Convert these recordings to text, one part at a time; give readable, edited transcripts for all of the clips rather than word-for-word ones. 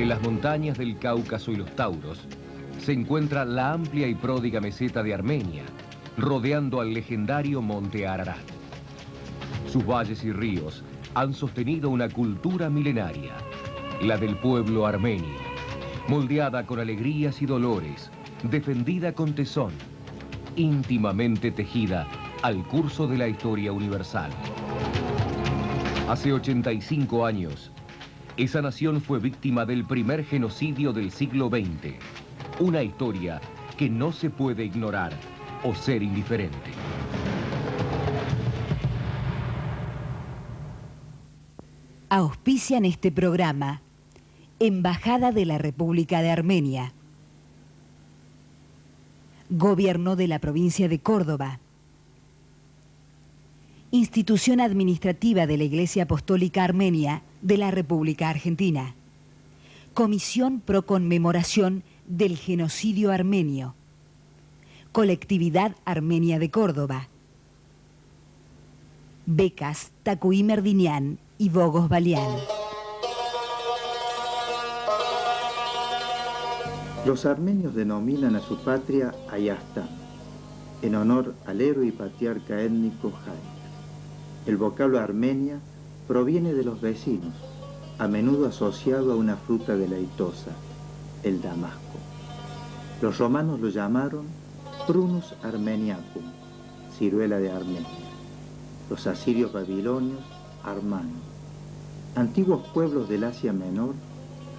En las montañas del Cáucaso y los Tauros se encuentra la amplia y pródiga meseta de Armenia, rodeando al legendario monte Ararat. Sus valles y ríos han sostenido una cultura milenaria, la del pueblo armenio, moldeada con alegrías y dolores, defendida con tesón, íntimamente tejida al curso de la historia universal. Hace 85 años, esa nación fue víctima del primer genocidio del siglo XX, una historia que no se puede ignorar o ser indiferente. Auspician este programa Embajada de la República de Armenia, Gobierno de la Provincia de Córdoba, Institución Administrativa de la Iglesia Apostólica Armenia de la República Argentina, Comisión Pro Conmemoración del Genocidio Armenio, Colectividad Armenia de Córdoba, Becas Tacuí Merdinian y Bogos Balián. Los armenios denominan a su patria Ayastán, en honor al héroe y patriarca étnico Jair. El vocablo Armenia proviene de los vecinos, a menudo asociado a una fruta deleitosa, el damasco. Los romanos lo llamaron Prunus Armeniacum, ciruela de Armenia. Los asirios babilonios, Armano. Antiguos pueblos del Asia Menor,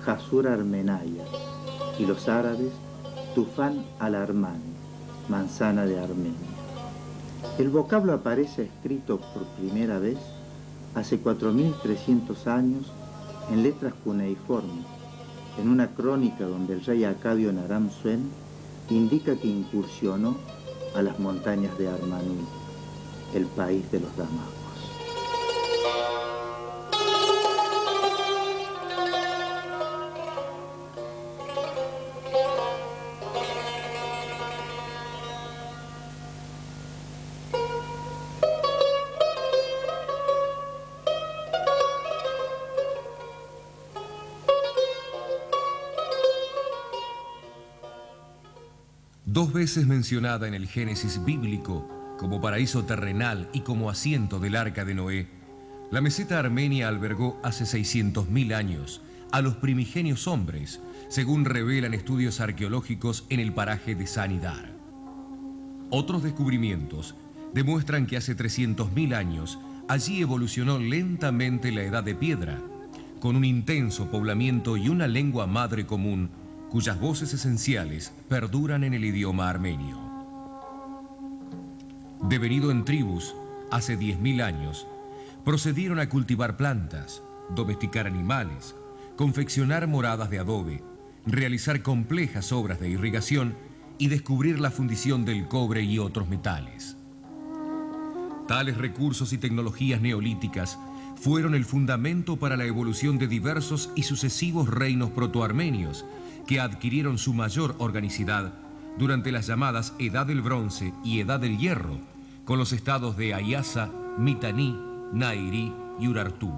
Jasura Armenaya. Y los árabes, Tufán al-Armani, manzana de Armenia. El vocablo aparece escrito por primera vez hace 4.300 años en letras cuneiformes, en una crónica donde el rey acadio Naram-Suen indica que incursionó a las montañas de Armanui, el país de los damascos. Dos veces mencionada en el Génesis bíblico como paraíso terrenal y como asiento del Arca de Noé, la meseta armenia albergó hace 600.000 años a los primigenios hombres, según revelan estudios arqueológicos en el paraje de Sanidar. Otros descubrimientos demuestran que hace 300.000 años allí evolucionó lentamente la edad de piedra, con un intenso poblamiento y una lengua madre común cuyas voces esenciales perduran en el idioma armenio. Devenido en tribus hace 10.000 años, procedieron a cultivar plantas, domesticar animales, confeccionar moradas de adobe, realizar complejas obras de irrigación y descubrir la fundición del cobre y otros metales. Tales recursos y tecnologías neolíticas fueron el fundamento para la evolución de diversos y sucesivos reinos protoarmenios que adquirieron su mayor organicidad durante las llamadas Edad del Bronce y Edad del Hierro, con los estados de Ayasa, Mitanni, Nairi y Urartu.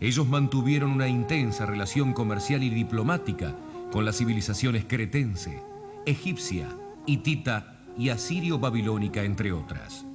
Ellos mantuvieron una intensa relación comercial y diplomática con las civilizaciones cretense, egipcia, hitita y asirio-babilónica, entre otras.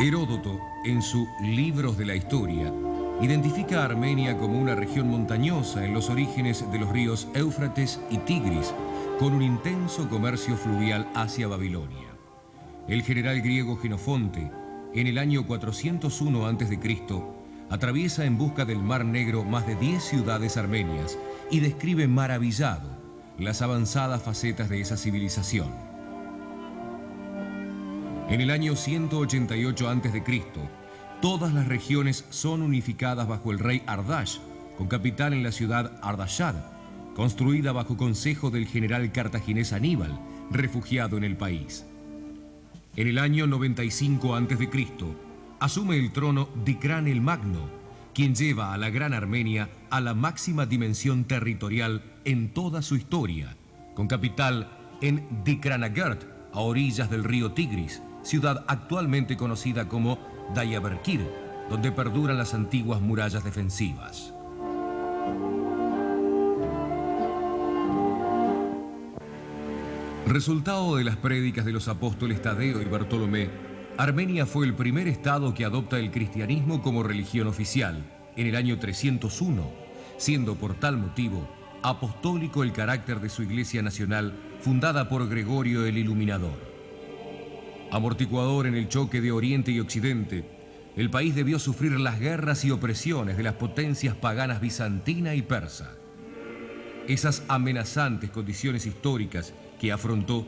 Heródoto, en su Libros de la Historia, identifica a Armenia como una región montañosa en los orígenes de los ríos Éufrates y Tigris, con un intenso comercio fluvial hacia Babilonia. El general griego Jenofonte, en el año 401 a.C., atraviesa en busca del Mar Negro más de 10 ciudades armenias y describe maravillado las avanzadas facetas de esa civilización. En el año 188 a.C., todas las regiones son unificadas bajo el rey Ardash, con capital en la ciudad Ardashad, construida bajo consejo del general cartaginés Aníbal, refugiado en el país. En el año 95 a.C., asume el trono Dicrán el Magno, quien lleva a la Gran Armenia a la máxima dimensión territorial en toda su historia, con capital en Dikranagert, a orillas del río Tigris, ciudad actualmente conocida como Diyarbakir, donde perduran las antiguas murallas defensivas. Resultado de las prédicas de los apóstoles Tadeo y Bartolomé, Armenia fue el primer estado que adopta el cristianismo como religión oficial en el año 301, siendo por tal motivo apostólico el carácter de su iglesia nacional fundada por Gregorio el Iluminador. Amortiguador en el choque de Oriente y Occidente, el país debió sufrir las guerras y opresiones de las potencias paganas bizantina y persa. Esas amenazantes condiciones históricas que afrontó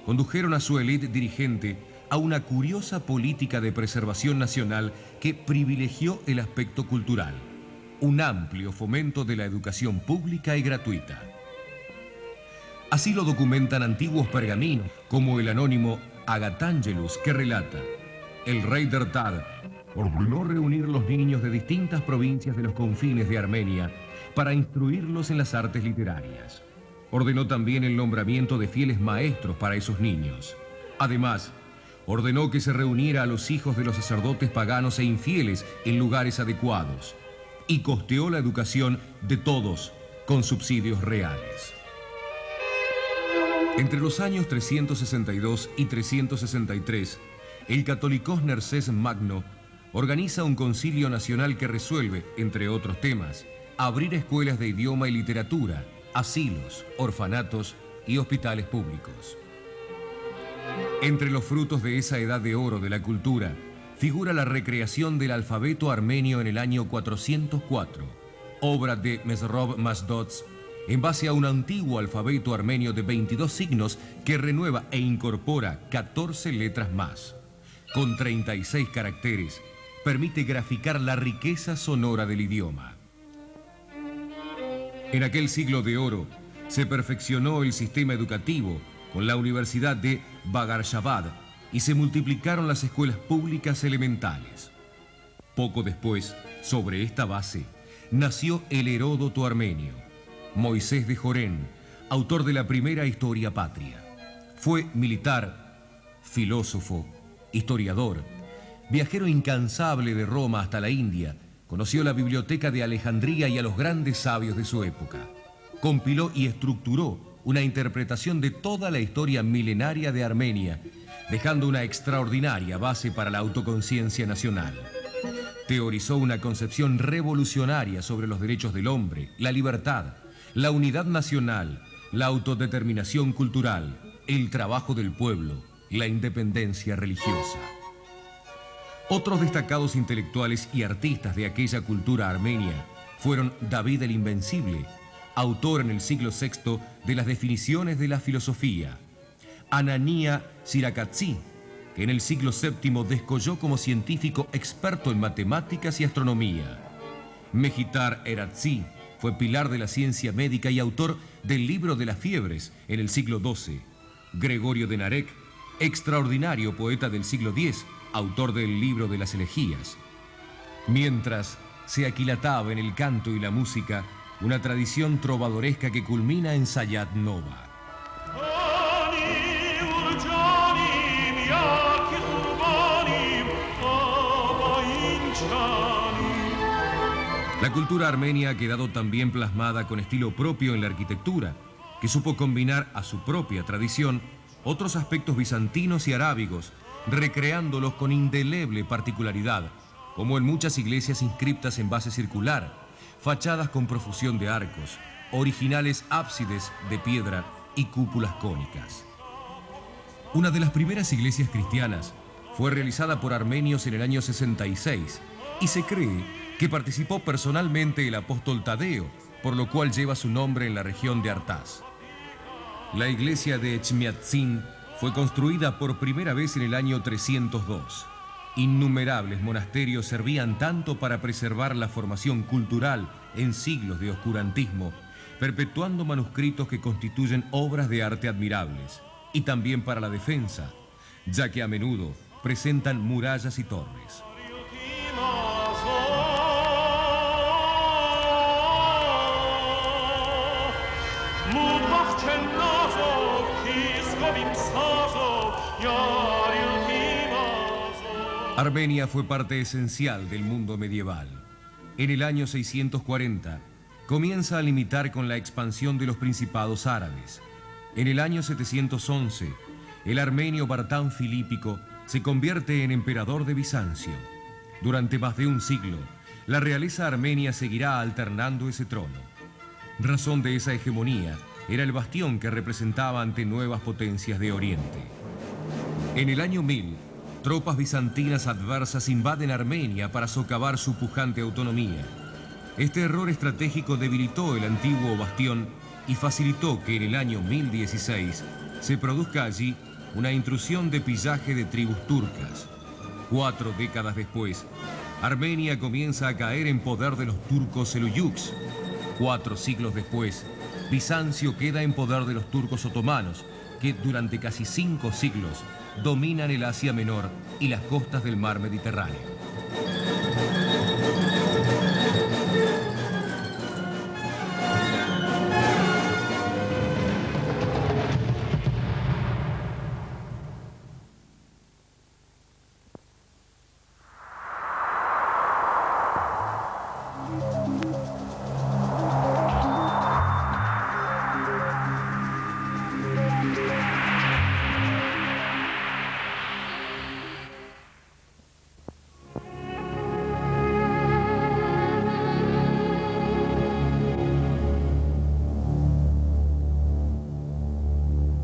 condujeron a su élite dirigente a una curiosa política de preservación nacional que privilegió el aspecto cultural, un amplio fomento de la educación pública y gratuita. Así lo documentan antiguos pergaminos, como el anónimo Agatangelus, que relata: el rey Dertad ordenó reunir los niños de distintas provincias de los confines de Armenia para instruirlos en las artes literarias. Ordenó también el nombramiento de fieles maestros para esos niños. Además, ordenó que se reuniera a los hijos de los sacerdotes paganos e infieles en lugares adecuados, y costeó la educación de todos con subsidios reales. Entre los años 362 y 363, el Catholicos Nerses Magno organiza un concilio nacional que resuelve, entre otros temas, abrir escuelas de idioma y literatura, asilos, orfanatos y hospitales públicos. Entre los frutos de esa edad de oro de la cultura figura la recreación del alfabeto armenio en el año 404, obra de Mesrov Mazdots, en base a un antiguo alfabeto armenio de 22 signos que renueva e incorpora 14 letras más. Con 36 caracteres, permite graficar la riqueza sonora del idioma. En aquel siglo de oro se perfeccionó el sistema educativo con la Universidad de Bagarshabad y se multiplicaron las escuelas públicas elementales. Poco después, sobre esta base, nació el Heródoto armenio, Moisés de Jorén, autor de la primera historia patria. Fue militar, filósofo, historiador, viajero incansable de Roma hasta la India. Conoció la biblioteca de Alejandría y a los grandes sabios de su época. Compiló y estructuró una interpretación de toda la historia milenaria de Armenia, dejando una extraordinaria base para la autoconciencia nacional. Teorizó una concepción revolucionaria sobre los derechos del hombre, la libertad, la unidad nacional, la autodeterminación cultural, el trabajo del pueblo, la independencia religiosa. Otros destacados intelectuales y artistas de aquella cultura armenia fueron David el Invencible, autor en el siglo VI de las definiciones de la filosofía; Anania Sirakatsi, que en el siglo VII descolló como científico experto en matemáticas y astronomía; Mejitar Eratzi, fue pilar de la ciencia médica y autor del libro de las fiebres en el siglo XII; Gregorio de Narek, extraordinario poeta del siglo X, autor del libro de las elegías. Mientras se aquilataba en el canto y la música una tradición trovadoresca que culmina en Sayat Nova. La cultura armenia ha quedado también plasmada con estilo propio en la arquitectura, que supo combinar a su propia tradición otros aspectos bizantinos y arábigos, recreándolos con indeleble particularidad, como en muchas iglesias inscriptas en base circular, fachadas con profusión de arcos, originales ábsides de piedra y cúpulas cónicas. Una de las primeras iglesias cristianas fue realizada por armenios en el año 66 y se cree que participó personalmente el apóstol Tadeo, por lo cual lleva su nombre en la región de Artás. La iglesia de Echmiadzin fue construida por primera vez en el año 302. Innumerables monasterios servían tanto para preservar la formación cultural en siglos de oscurantismo, perpetuando manuscritos que constituyen obras de arte admirables, y también para la defensa, ya que a menudo presentan murallas y torres. Armenia fue parte esencial del mundo medieval. En el año 640 comienza a limitar con la expansión de los principados árabes. En el año 711, el armenio Vartán Filípico se convierte en emperador de Bizancio. Durante más de un siglo, la realeza armenia seguirá alternando ese trono. Razón de esa hegemonía era el bastión que representaba ante nuevas potencias de Oriente. En el año 1000, tropas bizantinas adversas invaden Armenia para socavar su pujante autonomía. Este error estratégico debilitó el antiguo bastión y facilitó que en el año 1016 se produzca allí una intrusión de pillaje de tribus turcas. 4 décadas después, Armenia comienza a caer en poder de los turcos seluyuks. 4 siglos después, Bizancio queda en poder de los turcos otomanos, que durante casi 5 siglos dominan el Asia Menor y las costas del mar Mediterráneo.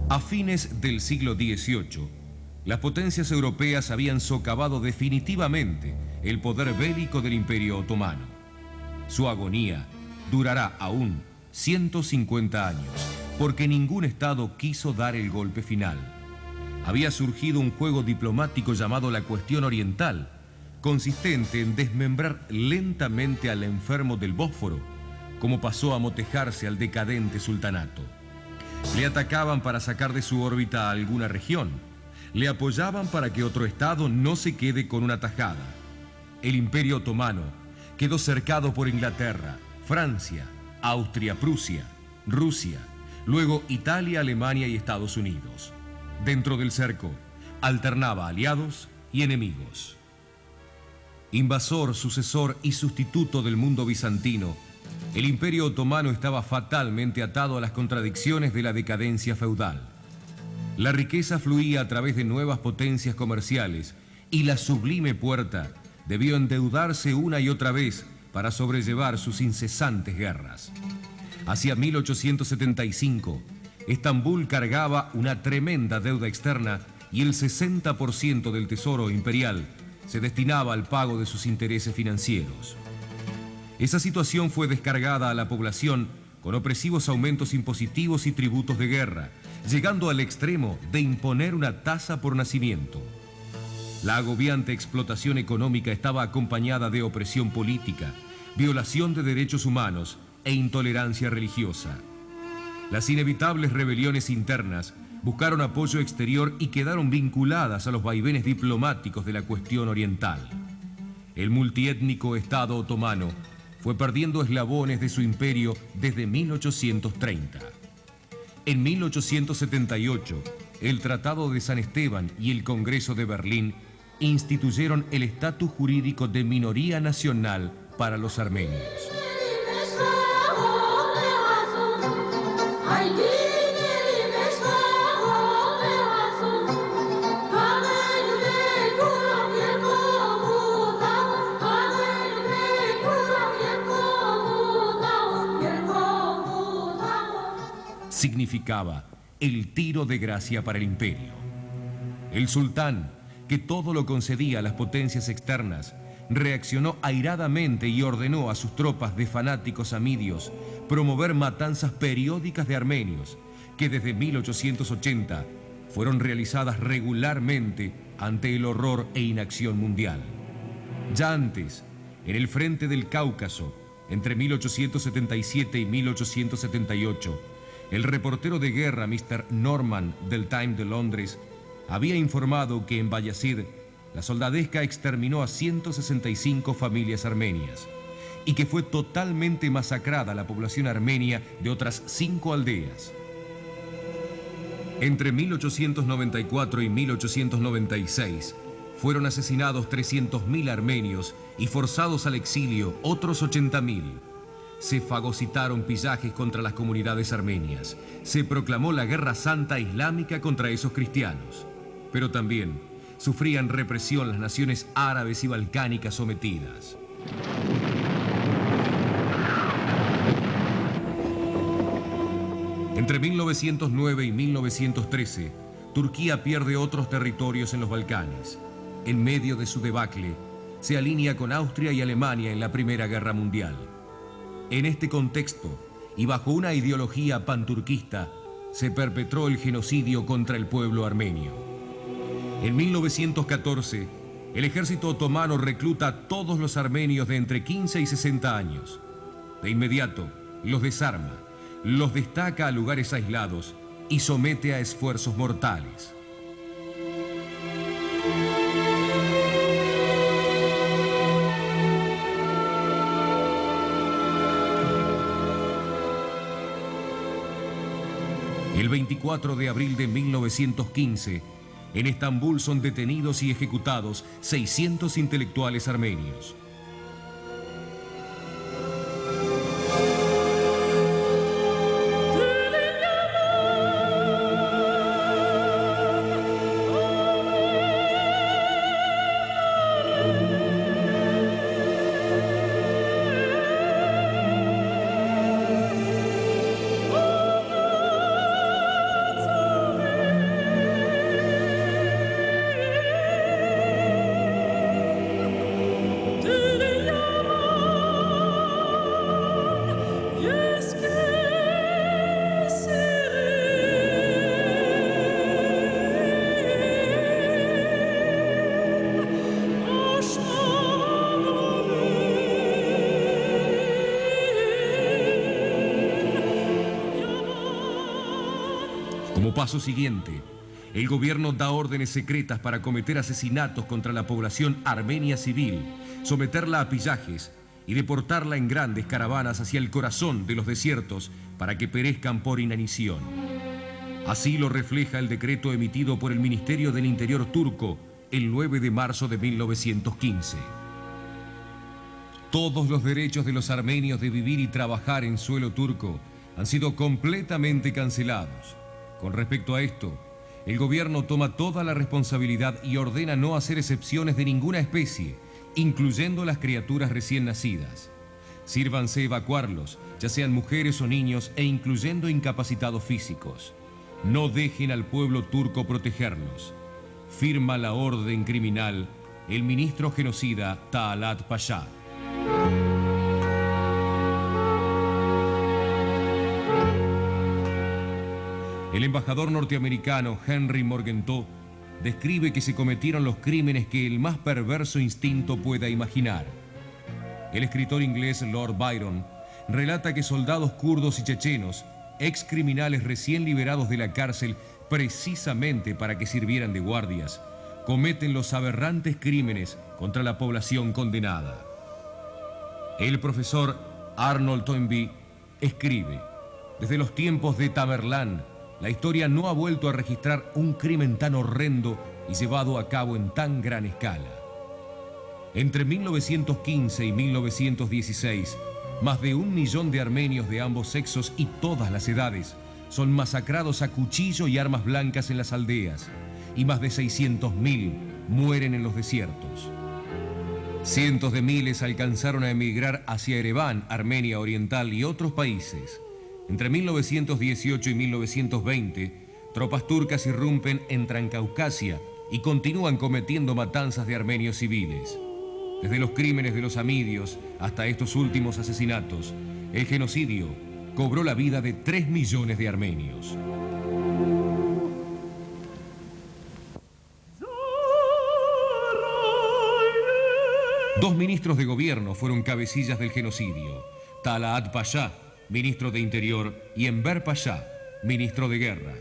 A fines del siglo XVIII, las potencias europeas habían socavado definitivamente el poder bélico del Imperio Otomano. Su agonía durará aún 150 años, porque ningún Estado quiso dar el golpe final. Había surgido un juego diplomático llamado la Cuestión Oriental, consistente en desmembrar lentamente al enfermo del Bósforo, como pasó a motejarse al decadente sultanato. Le atacaban para sacar de su órbita a alguna región. Le apoyaban para que otro estado no se quede con una tajada. El Imperio Otomano quedó cercado por Inglaterra, Francia, Austria, Prusia, Rusia, luego Italia, Alemania y Estados Unidos. Dentro del cerco, alternaba aliados y enemigos. Invasor, sucesor y sustituto del mundo bizantino, el Imperio Otomano estaba fatalmente atado a las contradicciones de la decadencia feudal. La riqueza fluía a través de nuevas potencias comerciales y la Sublime Puerta debió endeudarse una y otra vez para sobrellevar sus incesantes guerras. Hacia 1875, Estambul cargaba una tremenda deuda externa y el 60% del tesoro imperial se destinaba al pago de sus intereses financieros. Esa situación fue descargada a la población con opresivos aumentos impositivos y tributos de guerra, llegando al extremo de imponer una tasa por nacimiento. La agobiante explotación económica estaba acompañada de opresión política, violación de derechos humanos e intolerancia religiosa. Las inevitables rebeliones internas buscaron apoyo exterior y quedaron vinculadas a los vaivenes diplomáticos de la cuestión oriental. El multiétnico Estado otomano fue perdiendo eslabones de su imperio desde 1830. En 1878, el Tratado de San Esteban y el Congreso de Berlín instituyeron el estatus jurídico de minoría nacional para los armenios. Significaba el tiro de gracia para el imperio. El sultán, que todo lo concedía a las potencias externas, reaccionó airadamente y ordenó a sus tropas de fanáticos amidios promover matanzas periódicas de armenios, que desde 1880 fueron realizadas regularmente ante el horror e inacción mundial. Ya antes, en el frente del Cáucaso, entre 1877 y 1878, el reportero de guerra Mr. Norman del Times de Londres había informado que en Bayazid la soldadesca exterminó a 165 familias armenias y que fue totalmente masacrada la población armenia de otras 5 aldeas. Entre 1894 y 1896 fueron asesinados 300.000 armenios y forzados al exilio otros 80.000. Se fagocitaron pillajes contra las comunidades armenias. Se proclamó la Guerra Santa Islámica contra esos cristianos. Pero también sufrían represión las naciones árabes y balcánicas sometidas. Entre 1909 y 1913, Turquía pierde otros territorios en los Balcanes. En medio de su debacle, se alinea con Austria y Alemania en la Primera Guerra Mundial. En este contexto, y bajo una ideología panturquista, se perpetró el genocidio contra el pueblo armenio. En 1914, el ejército otomano recluta a todos los armenios de entre 15 y 60 años. De inmediato, los desarma, los destaca a lugares aislados y somete a esfuerzos mortales. El 24 de abril de 1915, en Estambul son detenidos y ejecutados 600 intelectuales armenios. Como paso siguiente, el gobierno da órdenes secretas para cometer asesinatos contra la población armenia civil, someterla a pillajes y deportarla en grandes caravanas hacia el corazón de los desiertos para que perezcan por inanición. Así lo refleja el decreto emitido por el Ministerio del Interior turco el 9 de marzo de 1915. Todos los derechos de los armenios de vivir y trabajar en suelo turco han sido completamente cancelados. Con respecto a esto, el gobierno toma toda la responsabilidad y ordena no hacer excepciones de ninguna especie, incluyendo las criaturas recién nacidas. Sírvanse evacuarlos, ya sean mujeres o niños, e incluyendo incapacitados físicos. No dejen al pueblo turco protegerlos. Firma la orden criminal el ministro genocida Talat Pasha. El embajador norteamericano Henry Morgenthau describe que se cometieron los crímenes que el más perverso instinto pueda imaginar. El escritor inglés Lord Byron relata que soldados kurdos y chechenos, ex criminales recién liberados de la cárcel precisamente para que sirvieran de guardias, cometen los aberrantes crímenes contra la población condenada. El profesor Arnold Toynbee escribe: desde los tiempos de Tamerlán, la historia no ha vuelto a registrar un crimen tan horrendo y llevado a cabo en tan gran escala. Entre 1915 y 1916, más de 1 millón de armenios de ambos sexos y todas las edades son masacrados a cuchillo y armas blancas en las aldeas, y más de 600.000 mueren en los desiertos. Cientos de miles alcanzaron a emigrar hacia Ereván, Armenia Oriental y otros países. Entre 1918 y 1920, tropas turcas irrumpen en Transcaucasia y continúan cometiendo matanzas de armenios civiles. Desde los crímenes de los hamidios hasta estos últimos asesinatos, el genocidio cobró la vida de 3 millones de armenios. Dos ministros de gobierno fueron cabecillas del genocidio: Talat Pasha, ministro de Interior, y Enver Pasha, ministro de Guerra.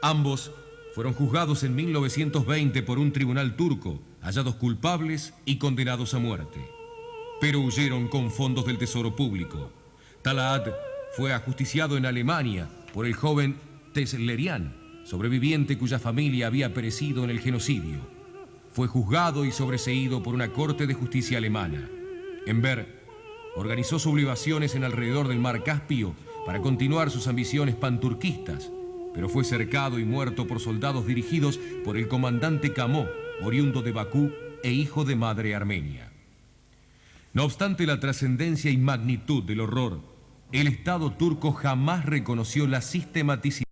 Ambos fueron juzgados en 1920 por un tribunal turco, hallados culpables y condenados a muerte. pero huyeron con fondos del tesoro público. Talat fue ajusticiado en Alemania por el joven Teslerian, sobreviviente cuya familia había perecido en el genocidio. Fue juzgado y sobreseído por una corte de justicia alemana. Enver organizó sublevaciones en alrededor del mar Caspio para continuar sus ambiciones panturquistas, pero fue cercado y muerto por soldados dirigidos por el comandante Kamó, oriundo de Bakú e hijo de madre armenia. No obstante la trascendencia y magnitud del horror, el Estado turco jamás reconoció la sistematicidad